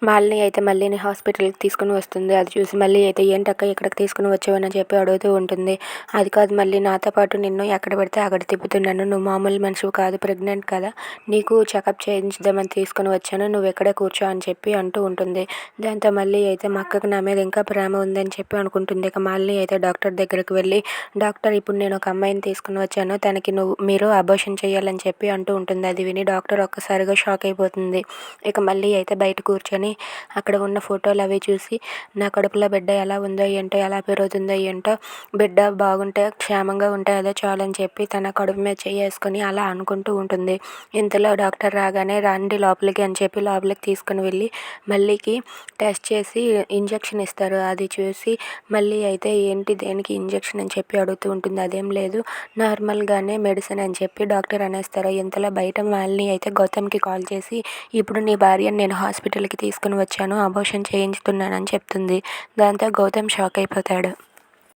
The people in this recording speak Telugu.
మాలిని అయితే మల్లిని హాస్పిటల్‌కి తీసుకొని వస్తుంది. అది చూసి మల్లి అయితే "ఏంటక్క ఇక్కడికి తీసుకొని వచ్చావని" చెప్పి అడుగుతూ ఉంటుంది. "అది కాదు మల్లి, నాతో పాటు నిన్ను ఎక్కడ పడితే అక్కడ తిప్పుతున్నాను. నువ్వు మామూలు మనిషివి కాదు, ప్రెగ్నెంట్ కదా, నీకు చెకప్ చేయించుదామని తీసుకొని వచ్చాను. నువ్వు ఇక్కడే కూర్చో" అని చెప్పి అంటూ ఉంటుంది. దాంతో మల్లి అయితే మా అక్కకి నా మీద ఇంకా ప్రేమ ఉందని చెప్పి అనుకుంటుంది. ఇక మాలిని అయితే డాక్టర్ దగ్గరికి వెళ్ళి, "డాక్టర్, ఇప్పుడు నేను ఒక అమ్మాయిని తీసుకొని వచ్చాను. తనకి మీరు అబార్షన్ చేయాలని" చెప్పి అంటూ ఉంటుంది. అది విని డాక్టర్ ఒక్కసారిగా షాక్ అయిపోతుంది. ఇక మల్లి అయితే బయట కూర్చొని అక్కడ ఉన్న ఫోటోలు అవి చూసి, నా కడుపులో బిడ్డ ఎలా ఉందో ఏంటో, ఎలా పెరుగుతుందో ఏంటో, బిడ్డ బాగుంటే క్షేమంగా ఉంటే అదే చాలని చెప్పి తన కడుపు మీద చేసుకొని అలా అనుకుంటూ ఉంటుంది. ఇంతలో డాక్టర్ రాగానే "రండి లోపలికి" అని చెప్పి లోపలికి తీసుకుని వెళ్ళి మల్లికి టెస్ట్ చేసి ఇంజెక్షన్ ఇస్తారు. అది చూసి మళ్ళీ అయితే "ఏంటి, దేనికి ఇంజెక్షన్" అని చెప్పి అడుగుతూ ఉంటుంది. "అదేం లేదు, నార్మల్గానే మెడిసిన్" అని చెప్పి డాక్టర్ అనేస్తారు. ఇంతలో బయట మాలిని అయితే గౌతమ్కి కాల్ చేసి, "ఇప్పుడు నీ భార్యను నేను హాస్పిటల్కి తీసుకుని వచ్చాను, అబార్షన్ చేయించుతున్నానని" చెప్తుంది. దాంతో గౌతమ్ షాక్ అయిపోతాడు.